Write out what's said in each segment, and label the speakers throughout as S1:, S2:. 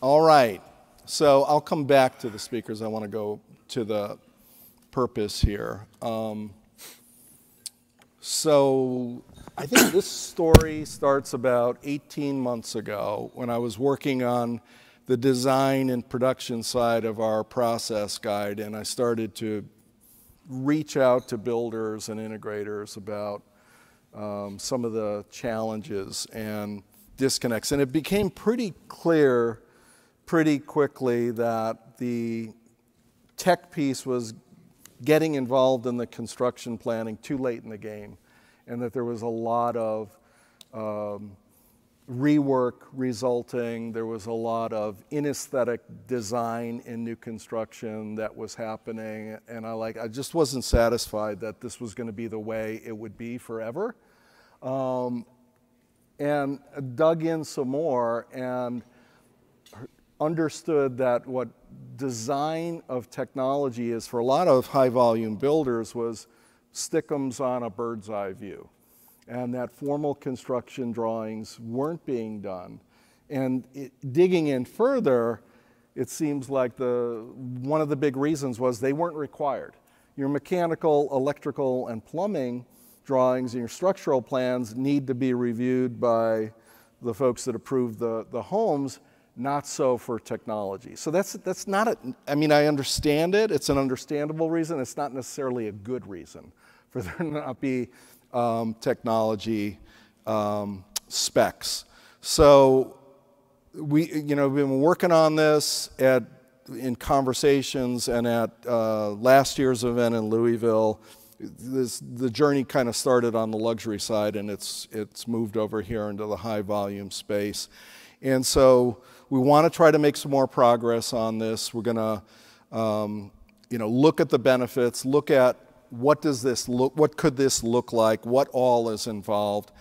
S1: All right. So I'll come back to the speakers. I want to go to the purpose here. So I think this story starts about 18 months ago when I was working on the design and production side of our process guide, and I started to reach out to builders and integrators about some of the challenges and disconnects. And it became pretty clear pretty quickly that the tech piece was getting involved in the construction planning too late in the game, and that there was a lot of rework resulting. There was a lot of inesthetic design in new construction that was happening, and I just wasn't satisfied that this was going to be the way it would be forever. And dug in some more and understood that what design of technology is for a lot of high volume builders was stick-ems on a bird's eye view, and that formal construction drawings weren't being done. And digging in further, it seems like one of the big reasons was they weren't required. Your mechanical, electrical, and plumbing drawings and your structural plans need to be reviewed by the folks that approve the homes, not so for technology. So that's not I mean, I understand it. It's an understandable reason. It's not necessarily a good reason for there to not be technology specs. So we've been working on this in conversations and at last year's event in Louisville. The journey kind of started on the luxury side, and it's moved over here into the high volume space. And so we want to try to make some more progress on this. We're going to, look at the benefits, look at what could this look like, what all is involved,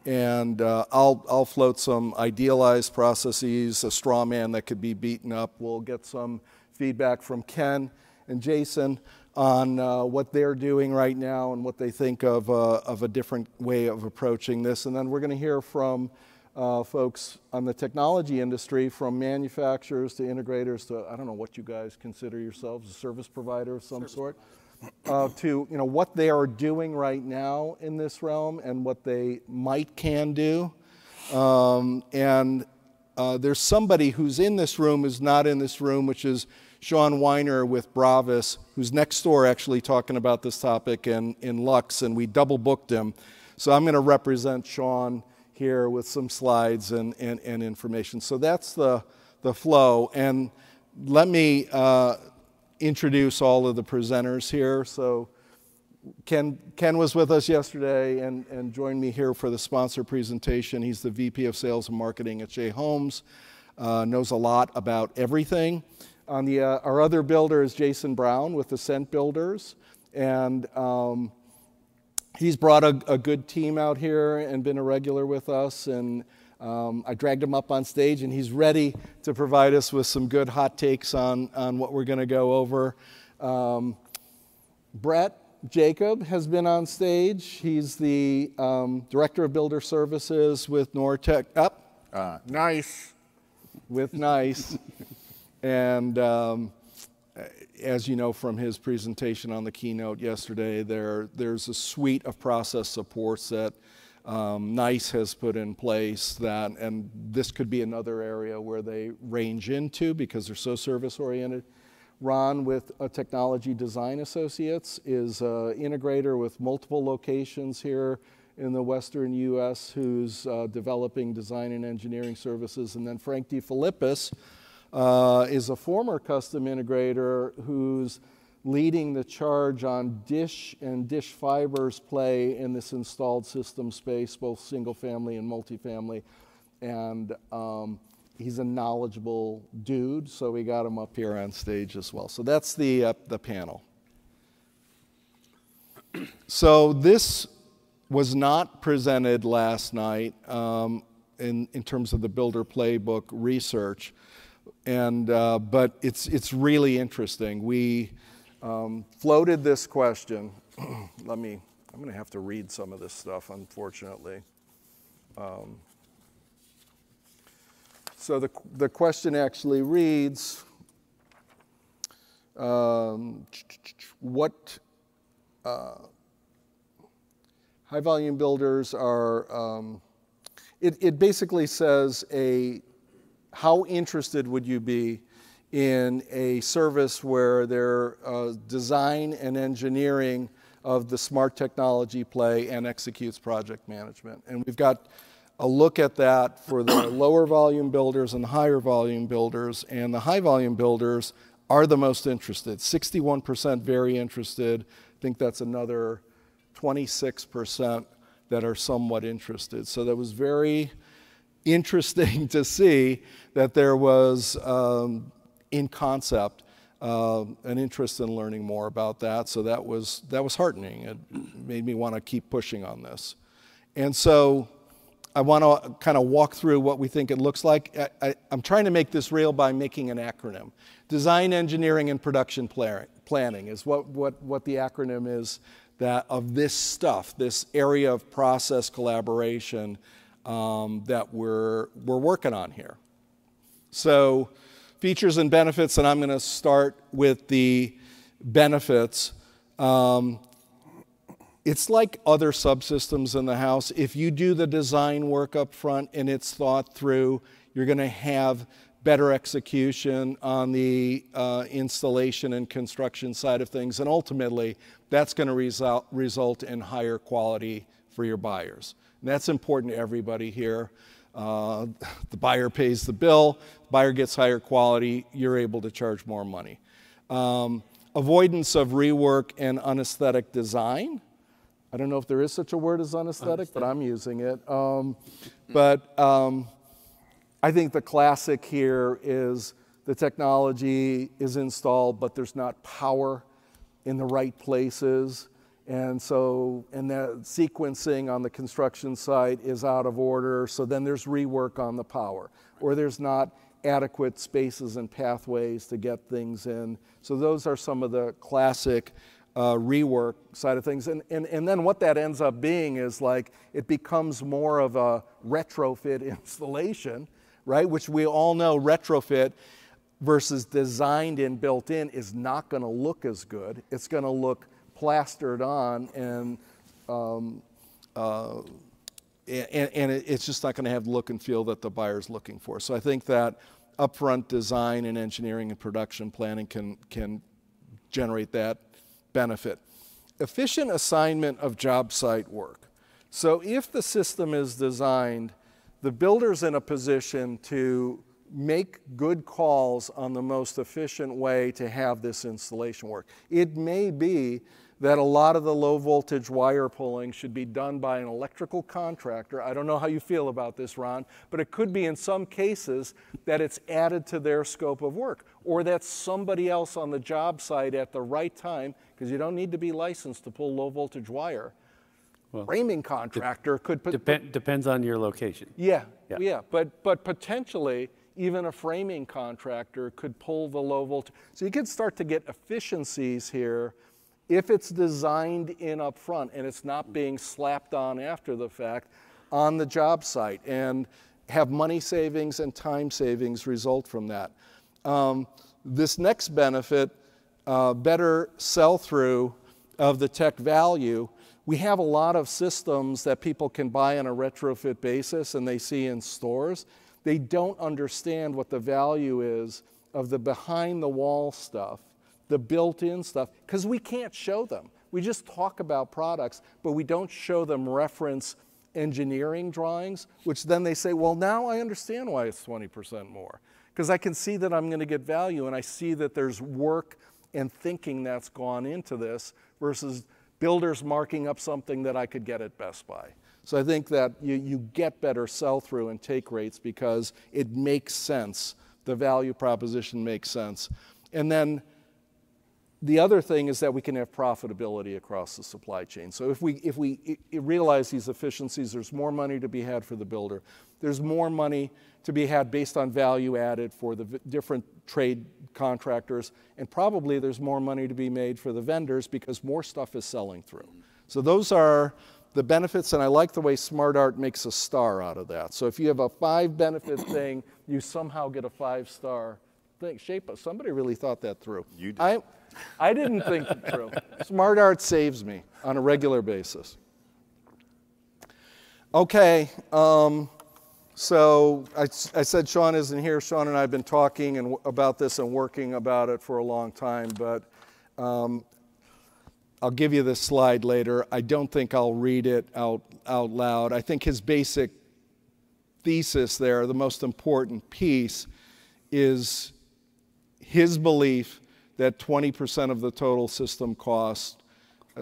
S1: and I'll float some idealized processes, a straw man that could be beaten up. We'll get some feedback from Ken and Jason on what they're doing right now and what they think of a different way of approaching this, and then we're going to hear from folks on the technology industry, from manufacturers to integrators to, I don't know what you guys consider yourselves, a service provider of some sort, to what they are doing right now in this realm and what they can do. And there's somebody who's in this room who's not in this room, which is Sean Weiner with Bravis, who's next door actually talking about this topic in Lux, and we double booked him. So I'm going to represent Sean here with some slides and information. So that's the flow. And let me introduce all of the presenters here. So Ken was with us yesterday and joined me here for the sponsor presentation. He's the VP of Sales and Marketing at Shea Homes, knows a lot about everything. On our other builder is Jason Brown with Ascent Builders, and he's brought a good team out here and been a regular with us, and I dragged him up on stage, and he's ready to provide us with some good hot takes on what we're going to go over. Brett Jacob has been on stage. He's the Director of Builder Services with Nortec.
S2: Nice.
S1: With Nice. And as you know from his presentation on the keynote yesterday, there's a suite of process supports that Nice has put in place and this could be another area where they range into because they're so service-oriented. Ron with Technology Design Associates is an integrator with multiple locations here in the Western U.S. who's developing design and engineering services. And then Frank DeFilippis is a former custom integrator who's leading the charge on Dish and Dish Fiber's play in this installed system space, both single family and multifamily. And he's a knowledgeable dude, so we got him up here on stage as well. So that's the panel. So this was not presented last night in terms of the Builder Playbook research. And but it's really interesting. We floated this question. I'm going to have to read some of this stuff, unfortunately. So the question actually reads, what high volume builders are, it basically says how interested would you be in a service where their design and engineering of the smart technology play and executes project management. And we've got a look at that for the lower volume builders and higher volume builders. And the high volume builders are the most interested. 61% very interested. I think that's another 26% that are somewhat interested. So that was very interesting to see that there was, in concept, an interest in learning more about that. So that was heartening. It made me want to keep pushing on this. And so I want to kind of walk through what we think it looks like. I'm trying to make this real by making an acronym. Design, engineering, and production planning is what the acronym is that of this stuff, this area of process collaboration that we're working on here. So features and benefits, and I'm going to start with the benefits. It's like other subsystems in the house. If you do the design work up front and it's thought through, you're going to have better execution on the installation and construction side of things. And ultimately, that's going to result in higher quality for your buyers. And that's important to everybody here. The buyer pays the bill, buyer gets higher quality, you're able to charge more money. Avoidance of rework and unesthetic design. I don't know if there is such a word as unesthetic, but I'm using it. I think the classic here is the technology is installed, but there's not power in the right places. And so, and the sequencing on the construction site is out of order. So then there's rework on the power, or there's not adequate spaces and pathways to get things in. So those are some of the classic rework side of things. And then what that ends up being is like, it becomes more of a retrofit installation, right? Which we all know retrofit versus designed in, built in is not gonna look as good. It's gonna look plastered on and it's just not gonna have the look and feel that the buyer's looking for. So I think that upfront design and engineering and production planning can generate that benefit. Efficient assignment of job site work. So if the system is designed, the builder's in a position to make good calls on the most efficient way to have this installation work. It may be that a lot of the low voltage wire pulling should be done by an electrical contractor. I don't know how you feel about this, Ron, but it could be in some cases that it's added to their scope of work, or that somebody else on the job site at the right time, because you don't need to be licensed to pull low voltage wire. Well, framing contractor could
S3: depends on your location.
S1: Yeah. But potentially even a framing contractor could pull the low voltage. So you could start to get efficiencies here if it's designed in up front and it's not being slapped on after the fact on the job site, and have money savings and time savings result from that. This next benefit, better sell-through of the tech value. We have a lot of systems that people can buy on a retrofit basis and they see in stores. They don't understand what the value is of the behind-the-wall stuff, the built-in stuff, because we can't show them. We just talk about products, but we don't show them reference engineering drawings, which then they say, well, now I understand why it's 20% more, because I can see that I'm going to get value, and I see that there's work and thinking that's gone into this versus builders marking up something that I could get at Best Buy. So I think that you get better sell-through and take rates because it makes sense. The value proposition makes sense. And then the other thing is that we can have profitability across the supply chain. So if we realize these efficiencies, there's more money to be had for the builder. There's more money to be had based on value added for the different trade contractors, and probably there's more money to be made for the vendors because more stuff is selling through. So those are the benefits, and I like the way SmartArt makes a star out of that. So if you have a 5-benefit thing, you somehow get a 5-star thing. Somebody really thought that through.
S2: You did.
S1: I didn't think it through. SmartArt saves me on a regular basis. Okay, so I said Sean isn't here. Sean and I have been talking about this and working about it for a long time, but I'll give you this slide later. I don't think I'll read it out loud. I think his basic thesis there, the most important piece, is his belief that 20% of the total system cost,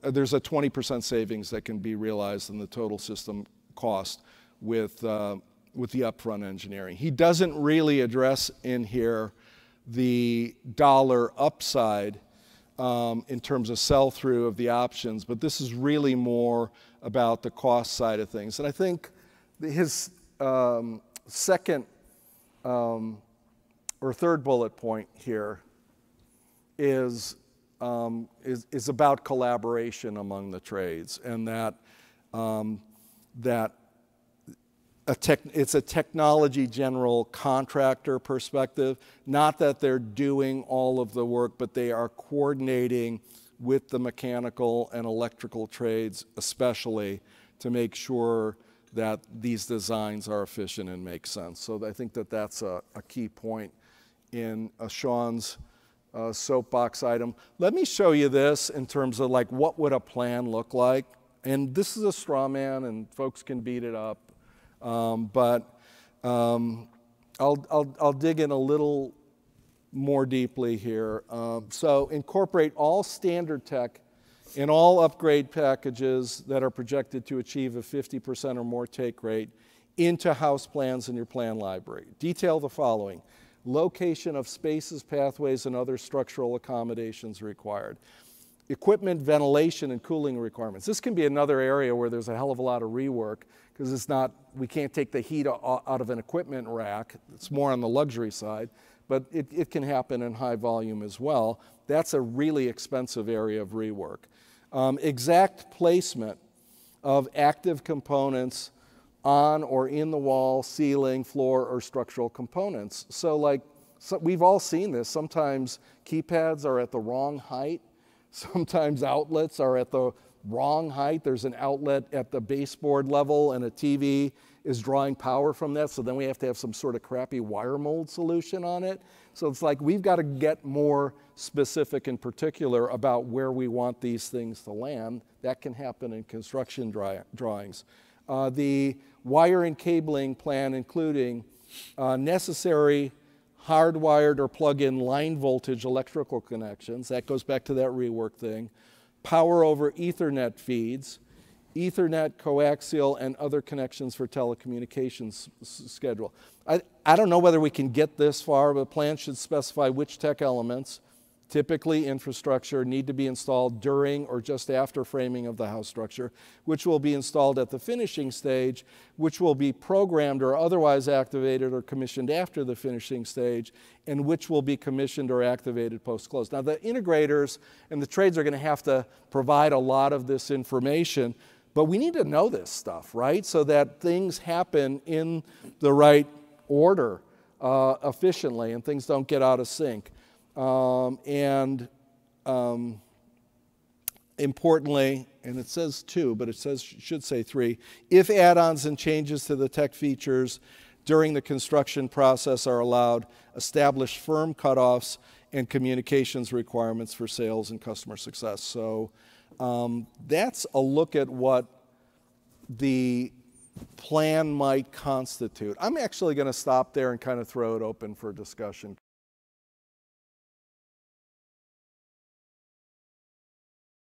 S1: there's a 20% savings that can be realized in the total system cost with the upfront engineering. He doesn't really address in here the dollar upside in terms of sell-through of the options, but this is really more about the cost side of things. And I think his second or third bullet point here is about collaboration among the trades, and that it's a technology general contractor perspective, not that they're doing all of the work, but they are coordinating with the mechanical and electrical trades especially to make sure that these designs are efficient and make sense. So I think that that's a key point in Sean's soapbox item. Let me show you this in terms of like what would a plan look like. And this is a straw man and folks can beat it up. But I'll dig in a little more deeply here. So incorporate all standard tech in all upgrade packages that are projected to achieve a 50% or more take rate into house plans in your plan library. Detail the following: location of spaces, pathways, and other structural accommodations required. Equipment, ventilation, and cooling requirements. This can be another area where there's a hell of a lot of rework because it's not, we can't take the heat out of an equipment rack. It's more on the luxury side, but it can happen in high volume as well. That's a really expensive area of rework. Exact placement of active components on or in the wall, ceiling, floor, or structural components. So we've all seen this. Sometimes keypads are at the wrong height. Sometimes outlets are at the wrong height. There's an outlet at the baseboard level and a TV is drawing power from that, so then we have to have some sort of crappy wire mold solution on it. So it's like we've got to get more specific and particular about where we want these things to land. That can happen in construction drawings. The wire and cabling plan including necessary hardwired or plug-in line voltage electrical connections. That goes back to that rework thing. Power over Ethernet feeds, Ethernet, coaxial, and other connections for telecommunications schedule. I don't know whether we can get this far, but plans should specify which tech elements, typically infrastructure, need to be installed during or just after framing of the house structure, which will be installed at the finishing stage, which will be programmed or otherwise activated or commissioned after the finishing stage, and which will be commissioned or activated post-close. Now the integrators and the trades are going to have to provide a lot of this information, but we need to know this stuff, right? So that things happen in the right order efficiently and things don't get out of sync. Importantly, and it says 2, but it should say 3, if add-ons and changes to the tech features during the construction process are allowed, establish firm cutoffs and communications requirements for sales and customer success. So that's a look at what the plan might constitute. I'm actually going to stop there and kind of throw it open for discussion.